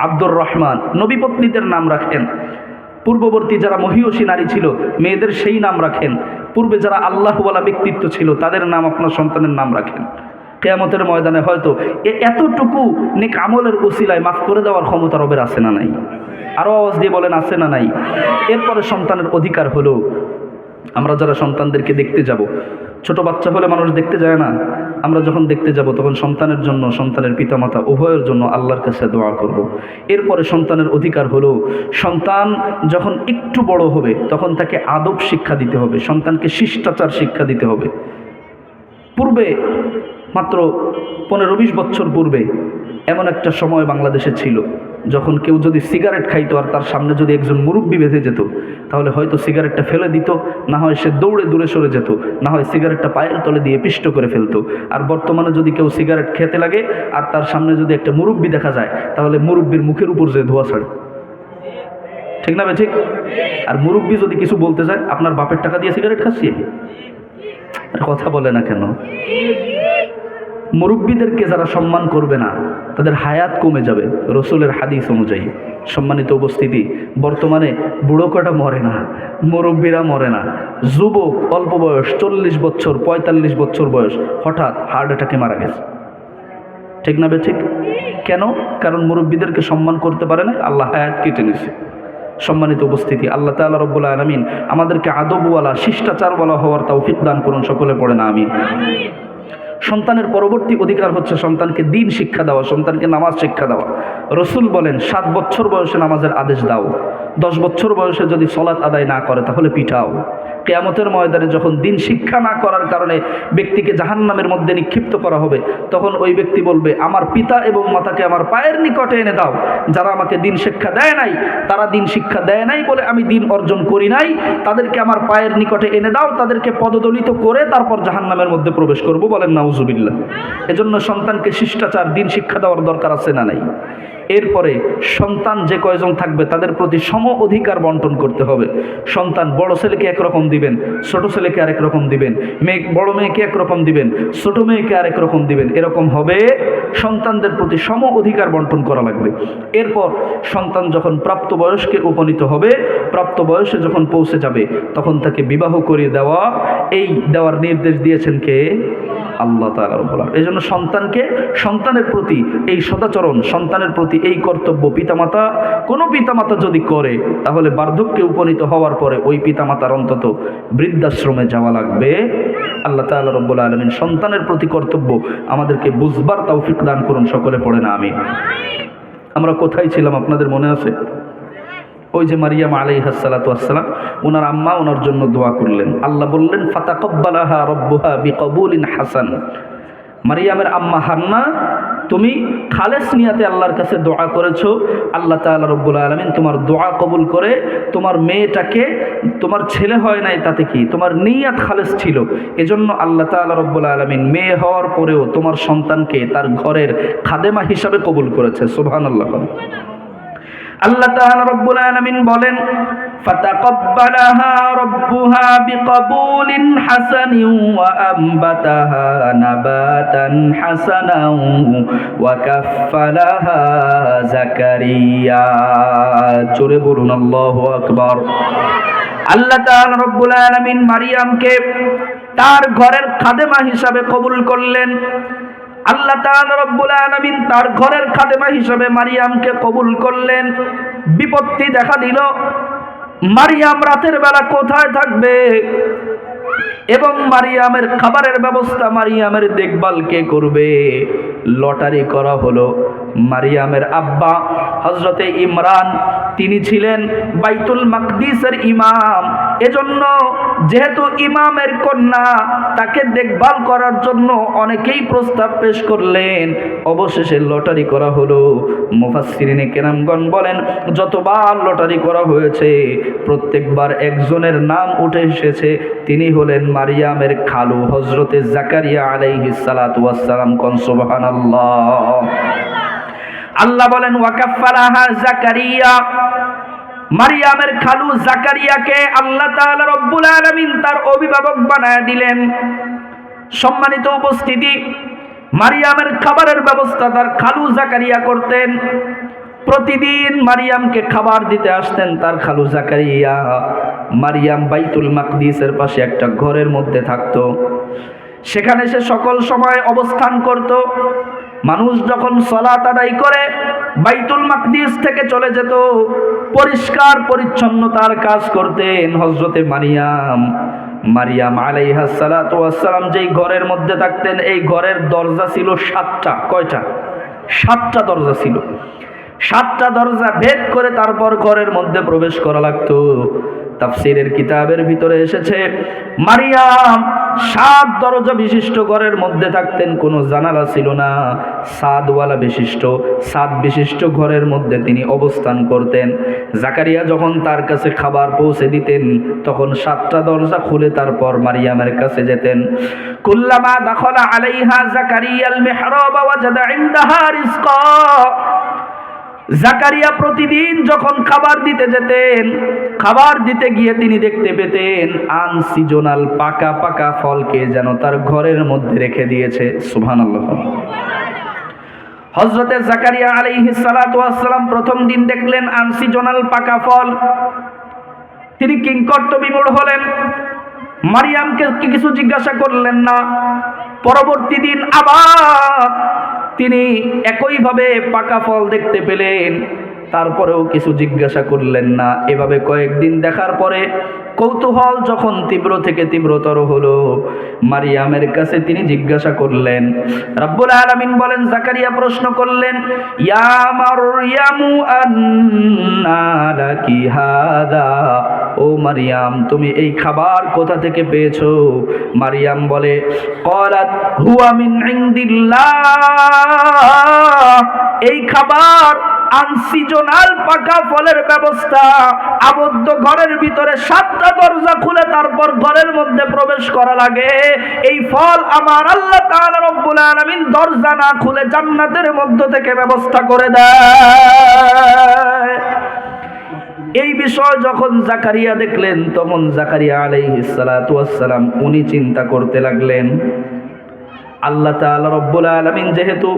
S1: আব্দুর রহমান। নবী পত্নীদের নাম রাখেন, পূর্ববর্তী যারা মহিয়সী নারী ছিল মেয়েদের সেই নাম রাখেন, পূর্বে যারা আল্লাহওয়ালা ব্যক্তিত্ব ছিল তাদের নাম আপনার সন্তানের নাম রাখেন। কিয়ামতের ময়দানে হয়তো এতটুকু নেক আমলের ওসিলায় মাফ করে দেওয়ার ক্ষমতা রবের আছে না নাই? আরও আওয়াজ দিয়ে বলেন, আছে না নাই? এরপরে সন্তানের অধিকার হলো, আমরা যারা সন্তানদেরকে দেখতে যাব, ছোট বাচ্চা হলে মানুষ দেখতে যায় না, আমরা যখন দেখতে যাব তখন সন্তানের জন্য, সন্তানের পিতামাতা উভয়ের জন্য আল্লাহর কাছে দোয়া করব। এরপরে সন্তানের অধিকার হলো, সন্তান যখন একটু বড় হবে তখন তাকে আদব শিক্ষা দিতে হবে, সন্তানকে শিষ্টাচার শিক্ষা দিতে হবে। পূর্বে মাত্র 15-20 বছর পূর্বে এমন একটা সময় বাংলাদেশে ছিল যখন কেউ যদি সিগারেট খাইতো আর তার সামনে যদি একজন মুরব্বী বেঁধে যেত তাহলে হয়তো সিগারেটটা ফেলে দিত, না হয় সে দৌড়ে দূরে সরে যেত, না হয় সিগারেটটা পায়ের তলে দিয়ে পিষ্ট করে ফেলতো। আর বর্তমানে যদি কেউ সিগারেট খেতে লাগে আর তার সামনে যদি একটা মুরব্বী দেখা যায় তাহলে মুরব্বীর মুখের উপর যে ধোঁয়া ছাড়ে, ঠিক না? ঠিক। আর মুরব্বী যদি কিছু বলতে যায়, আপনার বাপের টাকা দিয়ে সিগারেট খাচ্ছি, কথা বলে না কেন? মুরব্বীদেরকে যারা সম্মান করবে না তাদের হায়াত কমে যাবে রসুলের হাদিস অনুযায়ী। সম্মানিত উপস্থিতি, বর্তমানে বুড়ো কটা মরে না, মুরব্বীরা মরে না। যুবক অল্প বয়স 40 বছর 45 বছর বয়স হঠাৎ হার্ট অ্যাটাকে মারা গেছে, ঠিক না? ঠিক। কেন? কারণ মুরব্বীদেরকে সম্মান করতে পারে না, আল্লাহ হায়াত কেটে নিছে। সম্মানিত উপস্থিতি, আল্লাহ তাআলা রব্বুল আলামিন আমাদেরকে আদবওয়ালা, শিষ্টাচারওয়ালা হওয়ার তৌফিক দান করুন, সকলে পড়ে না আমিন। সন্তানের পরবর্তী অধিকার হচ্ছে সন্তানকে দ্বীন শিক্ষা দেওয়া, সন্তানকে নামাজ শিক্ষা দেওয়া। রসুল বলেন 7 বছর বয়সে নামাজের আদেশ দাও, 10 বছর বয়সে যদি সলাৎ আদায় না করে তাহলে পিটাও। কিয়ামতের ময়দানে যখন দ্বীন শিক্ষা না করার কারণে ব্যক্তিকে জাহান্নামের মধ্যে নিক্ষিপ্ত করা হবে তখন ওই ব্যক্তি বলবে, আমার পিতা এবং মাতাকে আমার পায়ের নিকটে এনে দাও, যারা আমাকে দ্বীন শিক্ষা দেয় নাই, তারা দ্বীন শিক্ষা দেয় নাই বলে আমি দ্বীন অর্জন করি নাই, তাদেরকে আমার পায়ের নিকটে এনে দাও, তাদেরকে পদদলিত করে তারপর জাহান্নামের মধ্যে প্রবেশ করব। বলেন নাউজুবিল্লাহ। এজন্য সন্তানকে শিষ্টাচার, দ্বীন শিক্ষা দেওয়ার দরকার আছে না নাই? এরপরে সন্তান যে কয়জন থাকবে তাদের প্রতি সম অধিকার বন্টন করতে হবে। সন্তান বড় ছেলেকে একরকম দিবেন, ছোট ছেলেকে আরেক রকম দিবেন, বড় মেয়েকে একরকম দিবেন, ছোট মেয়েকে আরেক রকম দিবেন, এরকম হবে। সন্তানদের প্রতি সম অধিকার বন্টন করা লাগবে। এরপর সন্তান যখন প্রাপ্তবয়স্কে উপনীত হবে, প্রাপ্ত বয়সে যখন পৌঁছে যাবে তখন তাকে বিবাহ করিয়ে দেওয়া, এই দেওয়ার নির্দেশ দিয়েছেন কে? আল্লাহ তাআলা রব্বুল আলামিন। এই জন্য সন্তানের প্রতি এই সদাচরণ, সন্তানের প্রতি এই কর্তব্য পিতামাতা, কোনো পিতামাতা যদি করে তাহলে বার্ধক্যে উপনীত হওয়ার পরে ওই পিতামাতার অন্তত বৃদ্ধাশ্রমে যাওয়া লাগবে। আল্লাহ তাআলা রব্বুল আলামিন সন্তানের প্রতি কর্তব্য আমাদেরকে বুঝবার তৌফিক দান করুন, সকলে পড়ে না আমিন। আমরা কোথায় ছিলাম আপনাদের মনে আছে? ওই যে মারিয়াম আলাইহিস সালাতু ওয়াস সালাম, ওনার আম্মা ওনার জন্য দোয়া করলেন। আল্লাহ বললেন ফাতাকাব্বালাহা রাব্বুহা বিকবুলিন হাসান। মারিয়ামের আম্মা হান্না, তুমি খালেস নিয়াতে আল্লাহর কাছে দোয়া করেছো, আল্লাহ তাআলা রব্বুল আলামিন তোমার দোয়া কবুল করে তোমার মেয়েটাকে, তোমার ছেলে হয় নাই তাতে কি, তোমার নিয়াত খালেস ছিল, এজন্য আল্লাহ তাআলা রব্বুল আলামিন মেয়ে হওয়ার পরেও তোমার সন্তানকে তার ঘরের খাদেমা হিসাবে কবুল করেছে। সুবহানাল্লাহ। আল্লাহ তাআলা রব্বুল আলামিন বলেন ফাতাকাব্বালাহা রাব্বুহা বিকবুলিন হাসানিন ওয়া আমবাতাহা নাবাতান হাসানান ওয়া কাফফালাহা যাকারিয়া। জোরে বলুন আল্লাহু আকবার। আল্লাহ তাআলা রব্বুল আলামিন মারিয়ামকে তার ঘরের খাদেমা হিসাবে কবুল করলেন। আল্লাহ তাআলা রব্বুল আলামিন তার ঘরের খাদেমা হিসেবে মারিয়ামকে কবুল করলেন। বিপত্তি দেখা দিল, মারিয়াম রাতের বেলা কোথায় থাকবে এবং মারিয়ামের খাবারের ব্যবস্থা, মারিয়ামের দেখভাল কে করবে? লটারি করা হলো। মারিয়ামের আব্বা হযরতে ইমরান, তিনি ছিলেন বাইতুল মাকদিসের ইমাম। এজন্য যেহেতু ইমামের কন্যা, তাকে দেখভাল করার জন্য অনেকেই প্রস্তাব পেশ করলেন। অবশেষে লটারি করা হলো। মুফাসসিরিনে কেরামগণ বলেন যতবার লটারি করা হয়েছে প্রত্যেকবার একজনের নাম উঠে এসেছে, তিনি হলেন মারিয়ামের খালু হযরতে জাকারিয়া আলাইহিস সালাতু ওয়াস সালাম। কোন সুবহানাল্লাহ। আল্লাহ বলেন ওয়াকাফফালাহা জাকারিয়া, মারিয়ামের খালু জাকারিয়াকে আল্লাহ তাআলা রব্বুল আলামিন তার অভিভাবক বানায় দিলেন। সম্মানিত উপস্থিতি, মারিয়ামের খাবারের ব্যবস্থা তার খালু জাকারিয়া করতেন। প্রতিদিন মারিয়ামকে খাবার দিতে আসতেন তার খালু জাকারিয়া। মারিয়াম বাইতুল মাকদিসের পাশে একটা ঘরের মধ্যে থাকতো, সেখানে সে সকল সময় অবস্থান করত। মানুষ যখন সালাত আদায় করে বাইতুল মাকদিস থেকে চলে যেত, পরিষ্কার পরিচ্ছন্নতার কাজ করতেন হযরতে মারিয়াম আলাইহিস সালাতু ওয়াস সালাম যেই ঘরের মধ্যে থাকতেন, এই ঘরের দরজা ছিল 7টা। কয়টা? 7টা দরজা ছিল। 7টা দরজা ভেদ করে তারপর ঘরের মধ্যে প্রবেশ করা লাগতো। তাফসীরের কিতাবের ভিতরে এসেছে মারিয়াম 7 দরজা বিশিষ্ট ঘরের মধ্যে থাকতেন, কোনো জানালা ছিল না। ছাদ বিশিষ্ট ঘরের মধ্যে তিনি অবস্থান করতেন। জাকারিয়া যখন তার কাছে খাবার পৌঁছে দিতেন তখন 7টা দরজা খুলে তারপর মারিয়ামের কাছে যেতেন। কুল্লামা দাখালা আলাইহা জাকারিয়াল মিহরাব ওয়াজাদা ইনদাহা রিজকা। জাকারিয়া প্রতিদিন যখন খাবার দিতে যেতেন, খাবার দিতে গিয়ে তিনি দেখতে পেতেন আনসিজনাল পাকা পাকা ফলকে যেন তার ঘরের মধ্যে রেখে দিয়েছে। সুবহানাল্লাহ। হযরতে জাকারিয়া আলাইহিস সালাতু ওয়াস সালাম প্রথম দিন দেখলেন আনসিজনাল পাকা ফল, তিনি কিংকর্তব্য বিমূঢ় হলেন। মারিয়ামকে কিছু জিজ্ঞাসা করলেন না। পরবর্তী দিন আবার তিনি একইভাবে পাকা ফল দেখতে পেলেন, তারপরেও কিছু জিজ্ঞাসা করলেন না। এভাবে কয়েকদিন দেখার পরে কৌতূহল যখন তীব্র থেকে তীব্রতর হলো, মারিয়ামের কাছে তিনি জিজ্ঞাসা করলেন। রব্বুল আলামিন বলেন, জাকারিয়া প্রশ্ন করলেন, ইয়া মারইয়ামু আন্না লাকি হাদা, ও মারিয়াম তুমি এই খাবার কোথা থেকে পেয়েছো? মারিয়াম বলে, ক্বালাত হুয়া মিন ইনদিল্লাহ, এই খাবার আনসিজনাল পাকা ফলের ব্যবস্থা। আবদ্ধ ঘরের ভিতরে 7টা দরজা খুলে তারপর ঘরের মধ্যে প্রবেশ করা লাগে। এই ফল আমার আল্লাহ তাআলা রব্বুল আলামিন দরজা না খুলে জান্নাতের মধ্য থেকে ব্যবস্থা করে দেয়। এই বিষয় যখন জাকারিয়া দেখলেন তখন জাকারিয়া আলাইহিস সালাতু ওয়াস সালাম উনি চিন্তা করতে লাগলেন, আল্লাহ তাআলা রব্বুল আলামিন যেহেতু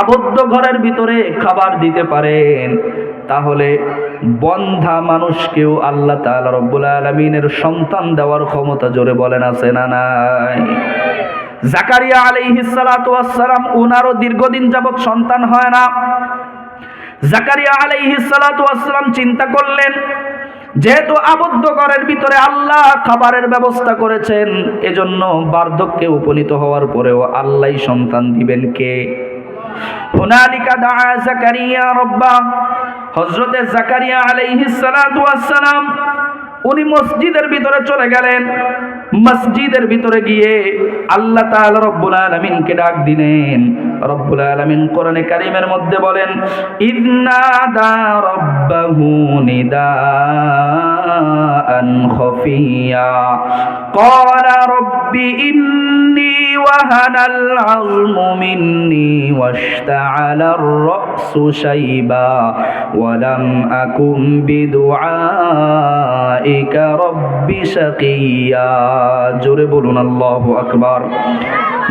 S1: আবদ্ধ ঘরের ভিতরে খাবার দিতে পারেন, তাহলে বন্ধা মানুষকেও আল্লাহ তাআলা রব্বুল আলামিনের সন্তান দেওয়ার ক্ষমতা, জোরে বলেন আছে না নাই? জাকারিয়া আলাইহিস সালাতু ওয়াস সালাম উনারও দীর্ঘদিন যাবত সন্তান হয় না। জাকারিয়া আলাইহিস সালাতু ওয়াস সালাম চিন্তা করলেন, যেহেতু আবদ্ধ ঘরের ভিতরে আল্লাহ খাবারের ব্যবস্থা করেছেন, এজন্য বার্ধক্যে উপনীত হওয়ার পরেও আল্লাহই সন্তান দিবেন কে? হুনালিকা দাআ জাকারিয়া রাব্বা। হযরতে জাকারিয়া আলাইহিস সালাতু ওয়াস সালাম উনি মসজিদের ভিতরে চলে গেলেন। মসজিদের ভিতরে গিয়ে আল্লাহ তাআলা রব্বুল আলামিনকে ডাক দিলেন। রব্বুল আলামিন কোরআনে কারীমের মধ্যে বলেন, ইন্নাদা রাব্বাহু নিদাআন খাফিয়া ক্বালা রব্বি ইন্নী ওয়াহানাল আযমু মিন্নী ওয়াশতাআলার রাসু শাইবা ওয়া লাম আকুম বিদুআইকা রব্বি শাকিয়া। জোরে বলুন আল্লাহু আকবার।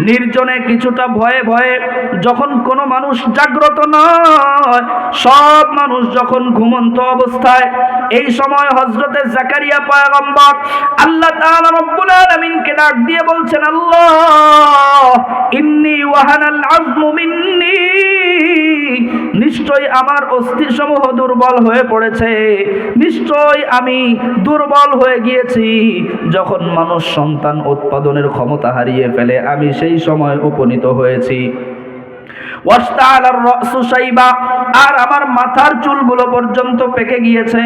S1: নির্জনে কিছুটা ভয়ে ভয়ে যখন কোনো মানুষ জাগ্রত নয়, সব মানুষ যখন ঘুমন্ত অবস্থায়, এই সময় হযরতে জাকারিয়া পয়গম্বর আল্লাহ তাআলা রব্বুল আলামিনকে ডাক দিয়ে বলছেন, আল্লাহ ইন্নী ওয়াহানাল আযমু মিন্নী, নিশ্চয় আমার অস্থিসমূহ দুর্বল হয়ে পড়েছে, নিশ্চয় আমি দুর্বল হয়ে গিয়েছি। যখন মানুষ সন্তান উৎপাদনের ক্ষমতা হারিয়ে ফেলে, আমি সেই সময় উপনীত হয়েছি। ওয়াশতাআলার রাসু শাইবা, আর আমার মাথার চুলগুলো পর্যন্ত পেকে গিয়েছে।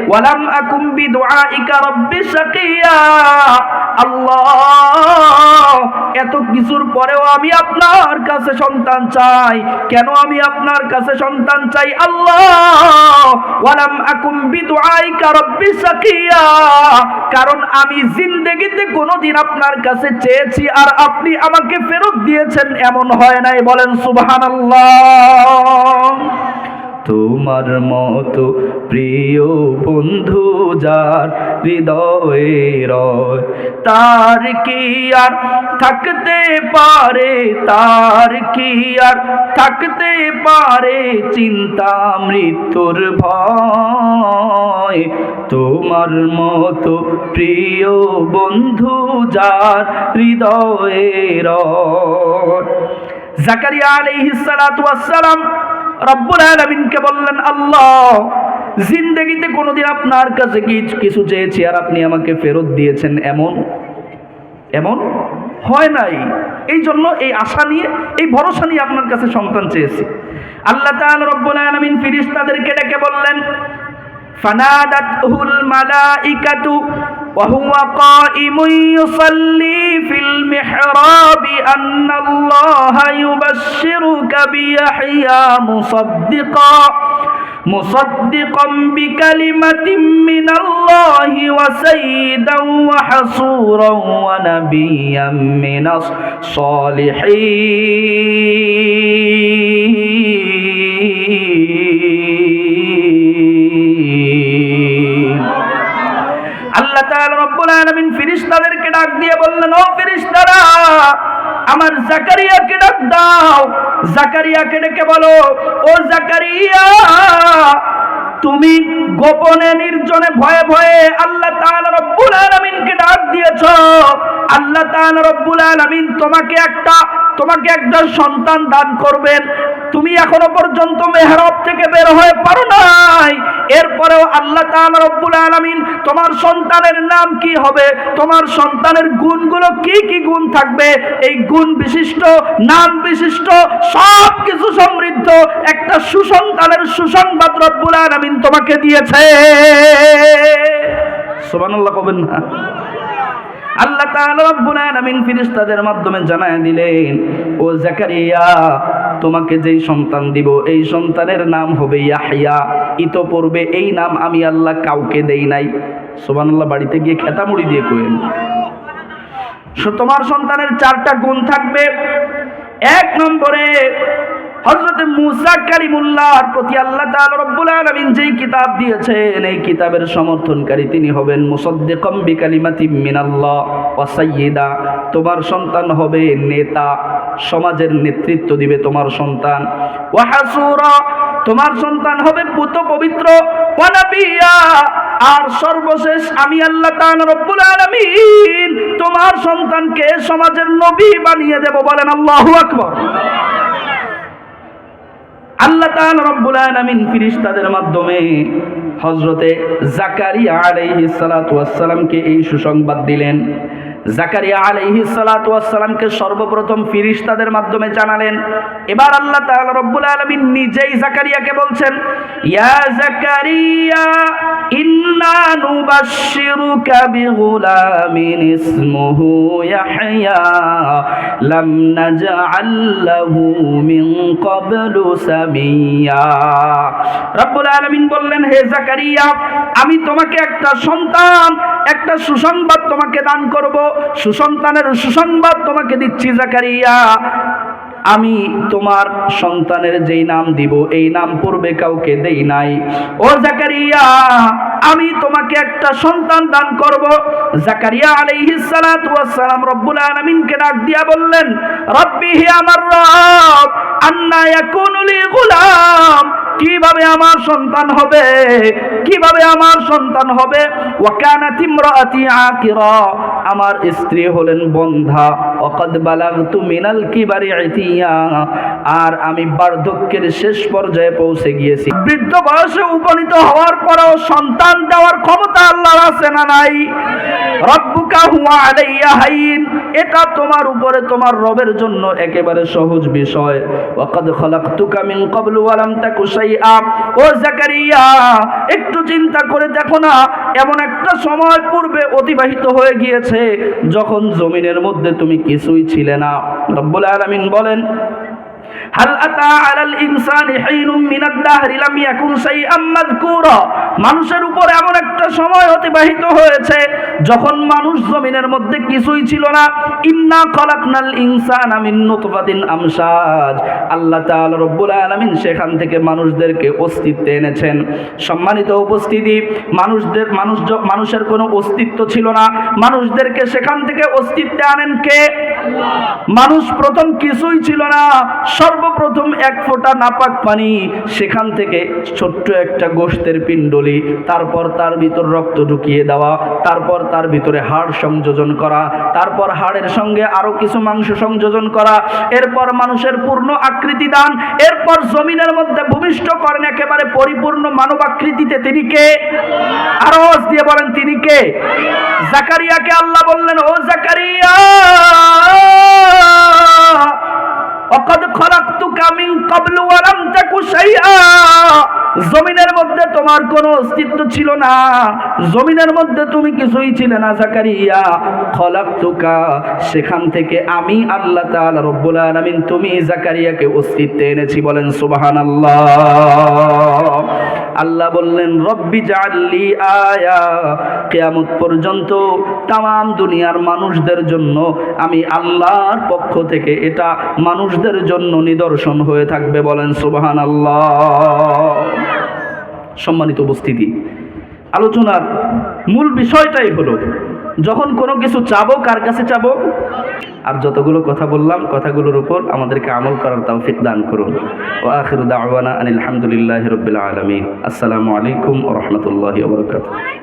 S1: ওয়ালাম আকুম বিদুআইকা রব্বি শাকিয়া। আল্লাহ, এত কিছুর পরেও আমি আপনার কাছে সন্তান চাই। কেন আমি আপনার কাছে সন্তান চাই? আল্লাহ, ওয়ালাম আকুম বিদুআইকা রব্বি শাকিয়া, কারণ আমি জিন্দেগিতে কোনোদিন আপনার কাছে চেয়েছি আর আপনি আমাকে ফেরত দিয়েছেন, এমন হয় নাই। বলেন সুবহানাল্লাহ। তোমার মতো প্রিয় বন্ধু যার হৃদয়ে রয়, তার কি আর থাকতে পারে, তার কি আর থাকতে পারে চিন্তা মৃত্যুর ভয়। তোমার মতো প্রিয় বন্ধু যার হৃদয়ে রয়। জাকারিয়া আলাইহিস সালাতু ওয়াস সালাম রব্বুল আলামিনকে বললেন, আল্লাহ, জিন্দেগিতে কোনোদিন আপনার কাছে কিছু চেয়েছি আর আপনি আমাকে ফেরত দিয়েছেন, এমন হয় নাই। এই জন্য এই আশা নিয়ে, এই ভরসা নিয়ে আপনার কাছে সন্তান চেয়েছি। আল্লাহ তাআলা রব্বুল আলামিন ফেরেশতাদেরকে ডেকে বললেন, ফানাদাতহুল মালাইকাতু ওয়া হুয়া কাইমুন ইউসাল্লি ফিল মিহরাবি আন্নাল্লাহা ইউবাশশিরুকা বিয়াহইয়া মুসাদ্দিকাম বিকালিমাতিন মিনাল্লাহি ওয়া সাইয়্যিদান ওয়া হাসূরান ওয়া নাবিয়্যান মিনাস সালিহিন। আল্লাহ তাআলা রব্বুল আলামিন ফেরেশতাদেরকে ডাক দিয়ে বললেন, ও ফেরেশতারা, আমার জাকারিয়াকে ডাক দাও। জাকারিয়াকে ডেকে বলো, ও জাকারিয়া, তুমি গোপনে নির্জনে ভয়ে ভয়ে আল্লাহ তাআলা রব্বুল আলামিনকে ডাক দিয়েছো। আল্লাহ তাআলা রব্বুল আলামিন তোমাকে একটা সন্তান দান করবেন। তুমি এখনো পর্যন্ত মেহরাব থেকে বের হয়ে পারো নাই, এরপরেও আল্লাহ তাআলা রব্বুল আলামিন তোমার সন্তানের নাম কি হবে, তোমার সন্তানের গুণগুলো কি কি গুণ থাকবে, এই গুণ বিশিষ্ট, নাম বিশিষ্ট, সব কিছু সমৃদ্ধ একটা সুসন্তানের সুসংবাদ রব্বুল আলামিন তোমাকে দিয়েছে। সুবহানাল্লাহ কবেন না? আল্লাহ তাআলা রব্বুল আলামিন ফেরেশতাদের মাধ্যমে জানায় দিলেন, ও জাকারিয়া, তোমাকে যেই সন্তান দিব এই সন্তানের নাম হবে ইয়াহইয়া। ইতোপূর্বে এই নাম আমি আল্লাহ কাউকে দেই নাই। সুবহানাল্লাহ। বাড়িতে গিয়ে খেতামুড়ি দিয়ে কইেন। তোমার সন্তানের 4টা গুণ থাকবে। 1 নম্বরে হযরতে মুসা কালিমুল্লাহর প্রতি আল্লাহ তাআলা রব্বুল আলামিন যেই কিতাব দিয়েছেন, এই কিতাবের সমর্থনকারী তিনি হবেন মুসাদ্দিকাম বিকালিমাতিন মিনাল্লাহ ওয়া সাইয়্যিদা। তোমার সন্তান হবে নেতা, সমাজের নেতৃত্ব দিবে তোমার সন্তান। ওয়া হাসূরা, তোমার সন্তান হবে পুত পবিত্র। ওয়া নাবিয়্যা, আর সর্বশেষ আমি আল্লাহ তাআলা রব্বুল আলামিন তোমার সন্তানকে সমাজের নবী বানিয়ে দেব। বলেন আল্লাহু আকবার। আল্লাহ তাআলা রব্বুল আলামিন ফেরেশতাদের মাধ্যমে হযরতে জাকারিয়া আলাইহিস সালাতু ওয়াস সালামকে এই সুসংবাদ দিলেন। জাকারিয়া আলাইহিস সালাতু ওয়াস সালামকে সর্বপ্রথম ফেরেশতাদের মাধ্যমে জানালেন। এবার আল্লাহ তাআলা রব্বুল আলামিন নিজেই জাকারিয়াকে বলছেন, ইয়া জাকারিয়া ইন্না নুবাশশিরুকা বিগুলামিন ইসমুহু ইয়াহইয়া লাম নাজআল লাহু মিন ক্বাবলু সামিয়া। রব্বুল আলামিন বললেন, হে জাকারিয়া, আমি তোমাকে একটা সন্তান, একটা সুসংবাদ তোমাকে দান করব। সুসন্তানের সুসংবাদ তোমাকে দিচ্ছি জাকারিয়া। আমি তোমার সন্তানের যেই নাম দিব এই নাম পূর্বে কাউকে দেই নাই। ও জাকারিয়া, আমি তোমাকে একটা সন্তান দান করব। জাকারিয়া আলাইহিস সালাতু ওয়াস সালাম রব্বুল আলামিনকে ডাক দিয়া বললেন, রব্বি, হে আমার রব, আন্না ইয়াকুনু লি গুলাম, কিভাবে আমার সন্তান হবে, কিভাবে আমার সন্তান হবে। ওয়া কানাত ইমরাআতি আকিরা, আমার স্ত্রী হলেন বন্ধ্যা। ওয়াকাদ বালাগতু মিনাল কিবারি ইতিয়া, আর আমি বার্ধক্যের শেষ পর্যায়ে পৌঁছে গিয়েছি। বৃদ্ধ বয়সে উপনীত হওয়ার পরেও সন্তান দেওয়ার ক্ষমতা আল্লাহর আছে না নাই? রব্বুকা হুয়া আলাইয়া হাইন, এটা তোমার উপরে তোমার রবের জন্য একেবারে সহজ বিষয়। ওয়াকাদ খলাকতুকা মিন ক্বাবলু ওয়া লাম তাকু শাইআ। ও জাকারিয়া, একটু চিন্তা করে দেখো না, এমন একটা সময় পূর্বে অতিবাহিত হয়ে গিয়েছে যখন জমিনের মধ্যে তুমি কিছুই ছিলে না। রব্বুল আলামিন বলেন, হাল আতা আলাল ইনসানি হিনুম মিনাদ দাহরি লাম ইয়াকুন শাইআম মাযকুরা, মানুষের উপর এমন একটা সময় অতিবাহিত হয়েছে যখন মানুষ জমিনের মধ্যে কিছুই ছিল না। ইন্না খলাকনাল ইনসানা মিন নুতফাতিন আমশাজ, আল্লাহ তাআলা রব্বুল আলামিন সেখান থেকে মানুষদেরকে অস্তিত্বে এনেছেন। সম্মানিত উপস্থিতি, মানুষের কোনো অস্তিত্ব ছিল না, মানুষদেরকে সেখান থেকে অস্তিত্বে আনেন কে? মানুষ প্রথম কিছুই ছিল না, সর্বপ্রথম এক ফোঁটা নাপাক পানি, সেখান থেকে ছোট্ট একটা গোশতের পিণ্ডলি, তারপর তার ভিতর রক্ত ঢুকিয়ে দেওয়া, তারপর তার ভিতরে হাড় সংযোজন করা, তারপর হাড়ের সঙ্গে আরো কিছু মাংস সংযোজন করা, এরপর মানুষের পূর্ণ আকৃতি দান, এরপর জমিনের মধ্যে ভূমিষ্ঠ করেন একেবারে পরিপূর্ণ মানব আকৃতিতে। তিনি কে? আওয়াজ দিয়ে বলেন, তিনি কে? জাকারিয়াকে আল্লাহ বললেন, ও জাকারিয়া, ওয়াকাদ খলাকতুকা মিন ক্বাবলু ওয়া লাম তাকু শাইআ, জমিনের মধ্যে তোমার কোনো অস্তিত্ব ছিল না, জমিনের মধ্যে তুমি কিছুই ছিলে না জাকারিয়া। খলাকতুকা, সেখান থেকে আমি আল্লাহ তাআলা রব্বুল আলামিন তুমি জাকারিয়াকে অস্তিত্বে এনেছি। বলেন সুবহানাল্লাহ। আল্লাহ বললেন, রব্বি জাআললি আয়া, কিয়ামত পর্যন্ত তাম দুনিয়ার মানুষদের জন্য আমি আল্লাহর পক্ষ থেকে এটা মানুষদের জন্য নিদর্শন হয়ে থাকবে। বলেন সুবহানাল্লাহ। সম্মানিত উপস্থিতি, আলোচনার মূল বিষয়টাই হলো, যখন কোনো কিছু চাবো কার কাছে চাবো? আর যতগুলো কথা বললাম কথাগুলোর উপর আমাদেরকে আমল করার তৌফিক দান করুন। ওয়া আখিরু দাওয়ানা আনিল হামদুলিল্লাহি রাব্বিল আলামিন। আসসালামু আলাইকুম ওয়া রাহমাতুল্লাহি ওয়া বারাকাতুহু।